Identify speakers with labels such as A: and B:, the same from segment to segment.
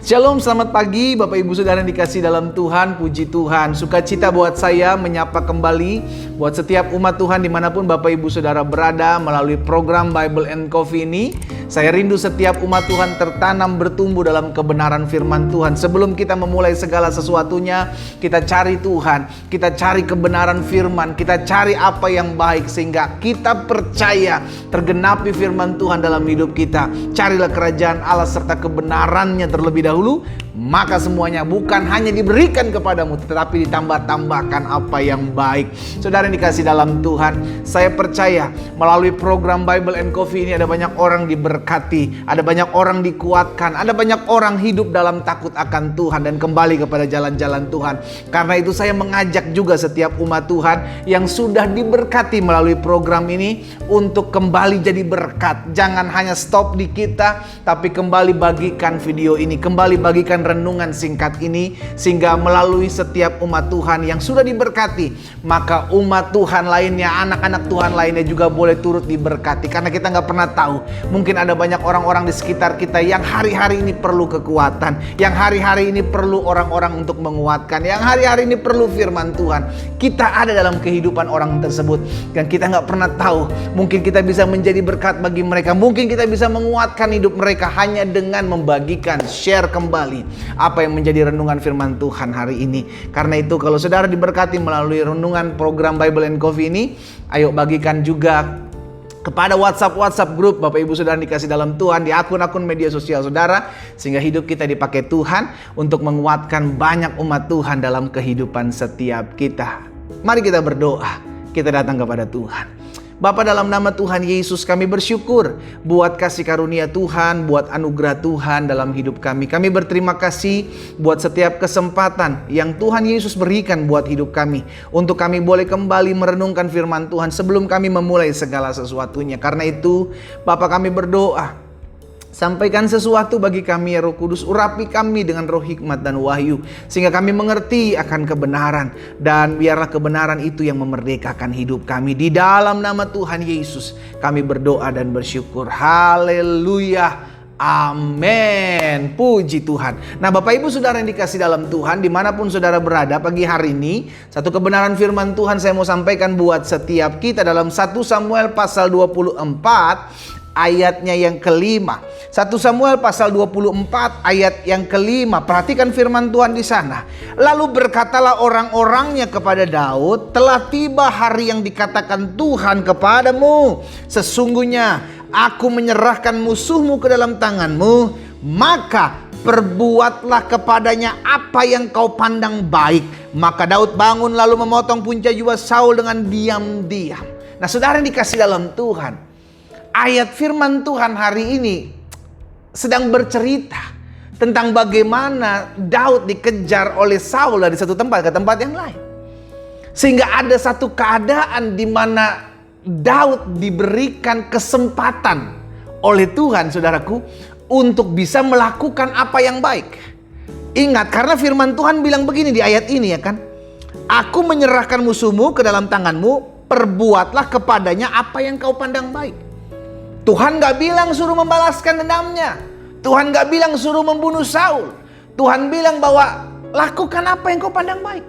A: Shalom, selamat pagi Bapak Ibu Saudara yang dikasih dalam Tuhan. Puji Tuhan, sukacita buat saya menyapa kembali buat setiap umat Tuhan dimanapun Bapak Ibu Saudara berada melalui program Bible and Coffee ini. Saya rindu setiap umat Tuhan tertanam bertumbuh dalam kebenaran firman Tuhan. Sebelum kita memulai segala sesuatunya, kita cari Tuhan, kita cari kebenaran firman, kita cari apa yang baik sehingga kita percaya tergenapi firman Tuhan dalam hidup kita. Carilah kerajaan Allah serta kebenarannya terlebih dahulu, maka semuanya bukan hanya diberikan kepadamu tetapi ditambah-tambahkan apa yang baik. Saudara yang dikasih dalam Tuhan, saya percaya melalui program Bible and Coffee ini ada banyak orang diberkati, ada banyak orang dikuatkan, ada banyak orang hidup dalam takut akan Tuhan dan kembali kepada jalan-jalan Tuhan. Karena itu saya mengajak juga setiap umat Tuhan yang sudah diberkati melalui program ini untuk kembali jadi berkat. Jangan hanya stop di kita, tapi kembali bagikan video ini, kembali bagikan renungan singkat ini, sehingga melalui setiap umat Tuhan yang sudah diberkati, maka umat Tuhan lainnya, anak-anak Tuhan lainnya juga boleh turut diberkati. Karena kita nggak pernah tahu, mungkin ada banyak orang-orang di sekitar kita yang hari-hari ini perlu kekuatan, yang hari-hari ini perlu orang-orang untuk menguatkan, yang hari-hari ini perlu firman Tuhan. Kita ada dalam kehidupan orang tersebut dan kita nggak pernah tahu, mungkin kita bisa menjadi berkat bagi mereka, mungkin kita bisa menguatkan hidup mereka hanya dengan membagikan, share kembali apa yang menjadi renungan firman Tuhan hari ini. Karena itu kalau saudara diberkati melalui renungan program Bible and Coffee ini, ayo bagikan juga kepada WhatsApp grup Bapak Ibu Saudara dikasih dalam Tuhan, di akun-akun media sosial saudara, sehingga hidup kita dipakai Tuhan untuk menguatkan banyak umat Tuhan dalam kehidupan setiap kita. Mari kita berdoa, kita datang kepada Tuhan. Bapa, dalam nama Tuhan Yesus kami bersyukur buat kasih karunia Tuhan, buat anugerah Tuhan dalam hidup kami. Kami berterima kasih buat setiap kesempatan yang Tuhan Yesus berikan buat hidup kami, untuk kami boleh kembali merenungkan firman Tuhan sebelum kami memulai segala sesuatunya. Karena itu Bapa, kami berdoa, sampaikan sesuatu bagi kami ya Roh Kudus, urapi kami dengan roh hikmat dan wahyu, sehingga kami mengerti akan kebenaran, dan biarlah kebenaran itu yang memerdekakan hidup kami. Di dalam nama Tuhan Yesus kami berdoa dan bersyukur. Haleluya, amin. Puji Tuhan. Nah Bapak Ibu Saudara yang dikasih dalam Tuhan, dimanapun saudara berada pagi hari ini, satu kebenaran firman Tuhan saya mau sampaikan buat setiap kita dalam 1 Samuel pasal 24 ayatnya yang kelima. 1 Samuel pasal 24 ayat yang kelima. Perhatikan firman Tuhan di sana. Lalu berkatalah orang-orangnya kepada Daud, telah tiba hari yang dikatakan Tuhan kepadamu, sesungguhnya aku menyerahkan musuhmu ke dalam tanganmu, maka perbuatlah kepadanya apa yang kau pandang baik. Maka Daud bangun lalu memotong punca jubah Saul dengan diam-diam. Nah saudara yang dikasih dalam Tuhan, ayat firman Tuhan hari ini sedang bercerita tentang bagaimana Daud dikejar oleh Saul dari satu tempat ke tempat yang lain. Sehingga ada satu keadaan di mana Daud diberikan kesempatan oleh Tuhan, saudaraku, untuk bisa melakukan apa yang baik. Ingat, karena firman Tuhan bilang begini di ayat ini ya kan, aku menyerahkan musuhmu ke dalam tanganmu, perbuatlah kepadanya apa yang kau pandang baik. Tuhan gak bilang suruh membalaskan dendamnya, Tuhan gak bilang suruh membunuh Saul. Tuhan bilang bahwa lakukan apa yang kau pandang baik.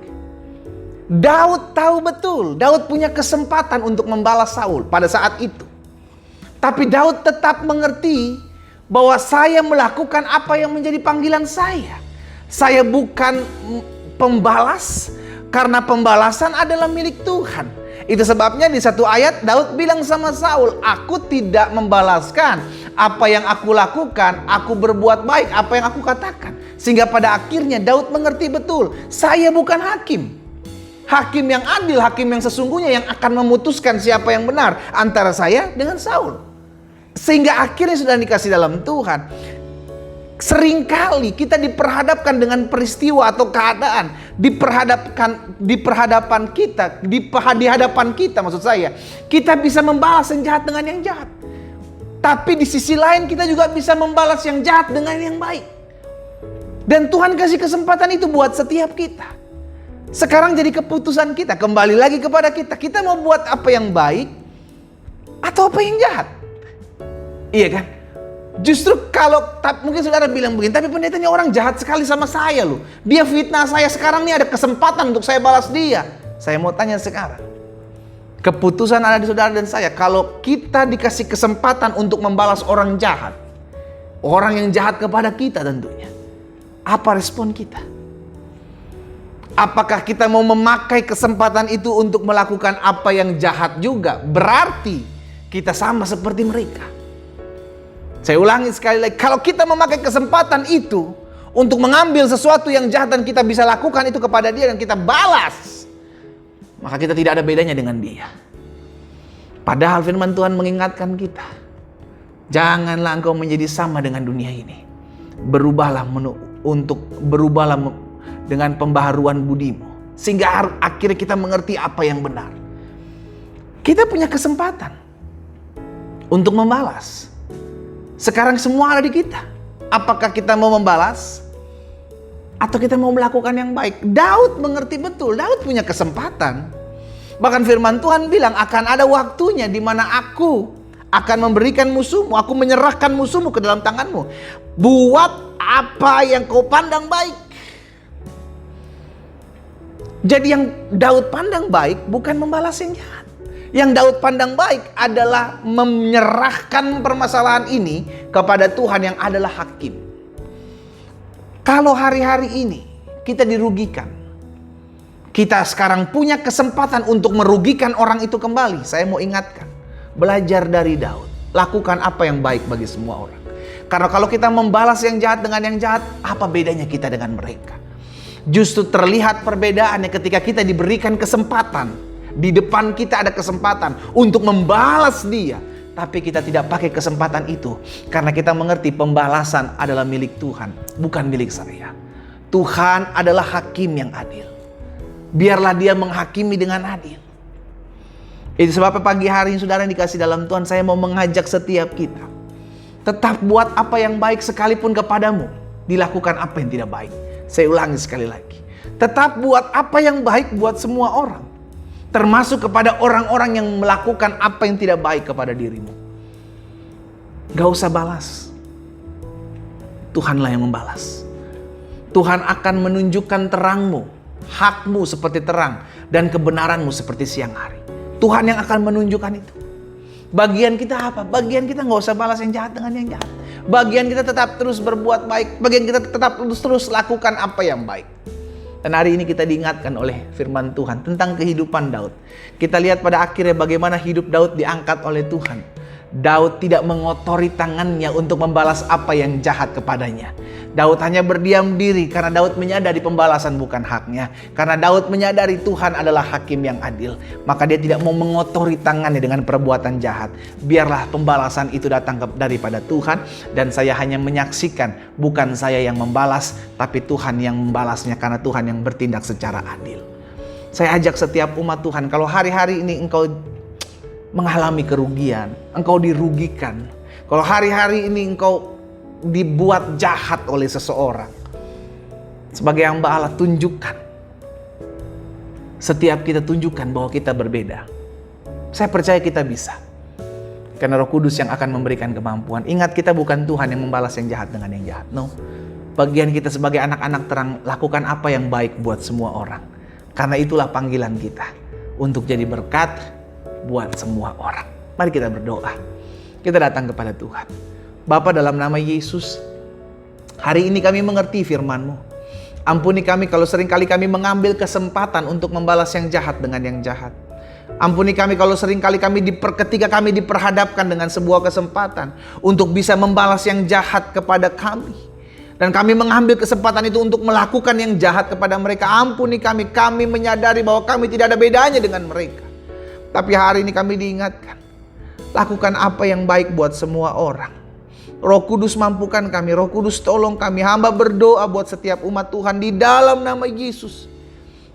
A: Daud tahu betul, Daud punya kesempatan untuk membalas Saul pada saat itu. Tapi Daud tetap mengerti bahwa saya melakukan apa yang menjadi panggilan saya. Saya bukan pembalas, karena pembalasan adalah milik Tuhan. Itu sebabnya di satu ayat Daud bilang sama Saul, aku tidak membalaskan apa yang aku lakukan, aku berbuat baik apa yang aku katakan. Sehingga pada akhirnya Daud mengerti betul, saya bukan hakim. Hakim yang adil, hakim yang sesungguhnya yang akan memutuskan siapa yang benar antara saya dengan Saul. Sehingga akhirnya sudah dikasih dalam Tuhan, seringkali kita diperhadapkan dengan peristiwa atau keadaan di hadapan kita maksud saya, kita bisa membalas yang jahat dengan yang jahat. Tapi di sisi lain kita juga bisa membalas yang jahat dengan yang baik. Dan Tuhan kasih kesempatan itu buat setiap kita. Sekarang jadi keputusan kita, kembali lagi kepada kita. Kita mau buat apa yang baik atau apa yang jahat? Iya kan? Justru mungkin saudara bilang begini, tapi pendeta ini orang jahat sekali sama saya loh. Dia fitnah saya, sekarang nih ada kesempatan untuk saya balas dia. Saya mau tanya sekarang, keputusan ada di saudara dan saya. Kalau kita dikasih kesempatan untuk membalas orang jahat, orang yang jahat kepada kita tentunya, apa respon kita? Apakah kita mau memakai kesempatan itu untuk melakukan apa yang jahat juga? Berarti kita sama seperti mereka. Saya ulangi sekali lagi, kalau kita memakai kesempatan itu untuk mengambil sesuatu yang jahat dan kita bisa lakukan itu kepada dia dan kita balas, maka kita tidak ada bedanya dengan dia. Padahal firman Tuhan mengingatkan kita, janganlah engkau menjadi sama dengan dunia ini. Berubahlah dengan pembaharuan budimu, sehingga akhirnya kita mengerti apa yang benar. Kita punya kesempatan untuk membalas. Sekarang semua ada di kita. Apakah kita mau membalas atau kita mau melakukan yang baik? Daud mengerti betul, Daud punya kesempatan. Bahkan firman Tuhan bilang, akan ada waktunya di mana aku akan memberikan musuhmu, aku menyerahkan musuhmu ke dalam tanganmu. Buat apa yang kau pandang baik. Jadi yang Daud pandang baik bukan membalas yang jahat. Yang Daud pandang baik adalah menyerahkan permasalahan ini kepada Tuhan yang adalah hakim. Kalau hari-hari ini kita dirugikan, kita sekarang punya kesempatan untuk merugikan orang itu kembali. Saya mau ingatkan, belajar dari Daud. Lakukan apa yang baik bagi semua orang. Karena kalau kita membalas yang jahat dengan yang jahat, apa bedanya kita dengan mereka? Justru terlihat perbedaannya ketika kita diberikan kesempatan. Di depan kita ada kesempatan untuk membalas dia. Tapi kita tidak pakai kesempatan itu. Karena kita mengerti pembalasan adalah milik Tuhan, bukan milik saya. Tuhan adalah hakim yang adil. Biarlah dia menghakimi dengan adil. Itu sebabnya pagi hari ini saudara yang dikasih dalam Tuhan, saya mau mengajak setiap kita. Tetap buat apa yang baik sekalipun kepadamu. Dilakukan apa yang tidak baik. Saya ulangi sekali lagi. Tetap buat apa yang baik buat semua orang. Termasuk kepada orang-orang yang melakukan apa yang tidak baik kepada dirimu. Gak usah balas. Tuhanlah yang membalas. Tuhan akan menunjukkan terangmu, hakmu seperti terang, dan kebenaranmu seperti siang hari. Tuhan yang akan menunjukkan itu. Bagian kita apa? Bagian kita gak usah balas yang jahat dengan yang jahat. Bagian kita tetap terus berbuat baik. Bagian kita tetap terus lakukan apa yang baik. Dan hari ini kita diingatkan oleh firman Tuhan tentang kehidupan Daud. Kita lihat pada akhirnya bagaimana hidup Daud diangkat oleh Tuhan. Daud tidak mengotori tangannya untuk membalas apa yang jahat kepadanya. Daud hanya berdiam diri karena Daud menyadari pembalasan bukan haknya. Karena Daud menyadari Tuhan adalah hakim yang adil. Maka dia tidak mau mengotori tangannya dengan perbuatan jahat. Biarlah pembalasan itu datang daripada Tuhan. Dan saya hanya menyaksikan, bukan saya yang membalas, tapi Tuhan yang membalasnya karena Tuhan yang bertindak secara adil. Saya ajak setiap umat Tuhan, kalau hari-hari ini engkau mengalami kerugian, engkau dirugikan. Kalau hari-hari ini engkau dibuat jahat oleh seseorang, sebagai hamba Allah, tunjukkan. Setiap kita tunjukkan bahwa kita berbeda. Saya percaya kita bisa. Karena Roh Kudus yang akan memberikan kemampuan. Ingat, kita bukan Tuhan yang membalas yang jahat dengan yang jahat. No. Bagian kita sebagai anak-anak terang, lakukan apa yang baik buat semua orang. Karena itulah panggilan kita. Untuk jadi berkat buat semua orang. Mari kita berdoa. Kita datang kepada Tuhan. Bapa, dalam nama Yesus, hari ini kami mengerti firman-Mu. Ampuni kami kalau seringkali kami mengambil kesempatan untuk membalas yang jahat dengan yang jahat. Ampuni kami kalau seringkali ketika kami diperhadapkan dengan sebuah kesempatan untuk bisa membalas yang jahat kepada kami. Dan kami mengambil kesempatan itu untuk melakukan yang jahat kepada mereka. Ampuni kami menyadari bahwa kami tidak ada bedanya dengan mereka. Tapi hari ini kami diingatkan, lakukan apa yang baik buat semua orang. Roh Kudus mampukan kami, Roh Kudus tolong kami. Hamba berdoa buat setiap umat Tuhan di dalam nama Yesus.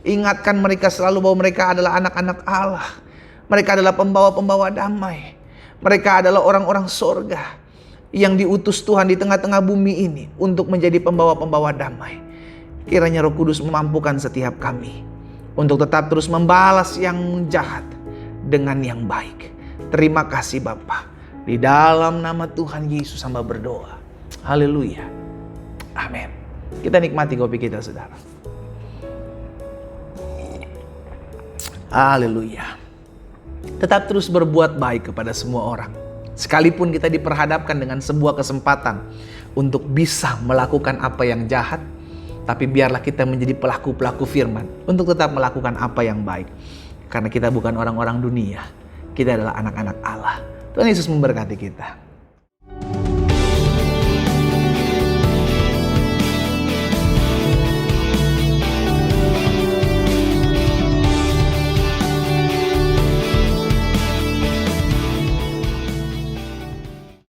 A: Ingatkan mereka selalu bahwa mereka adalah anak-anak Allah. Mereka adalah pembawa-pembawa damai. Mereka adalah orang-orang sorga yang diutus Tuhan di tengah-tengah bumi ini untuk menjadi pembawa-pembawa damai. Kiranya Roh Kudus memampukan setiap kami untuk tetap terus membalas yang jahat dengan yang baik. Terima kasih Bapa. Di dalam nama Tuhan Yesus hamba berdoa. Haleluya. Amin. Kita nikmati kopi kita, saudara. Haleluya. Tetap terus berbuat baik kepada semua orang. Sekalipun kita diperhadapkan dengan sebuah kesempatan untuk bisa melakukan apa yang jahat, tapi biarlah kita menjadi pelaku-pelaku firman untuk tetap melakukan apa yang baik. Karena kita bukan orang-orang dunia, kita adalah anak-anak Allah. Tuhan Yesus memberkati kita.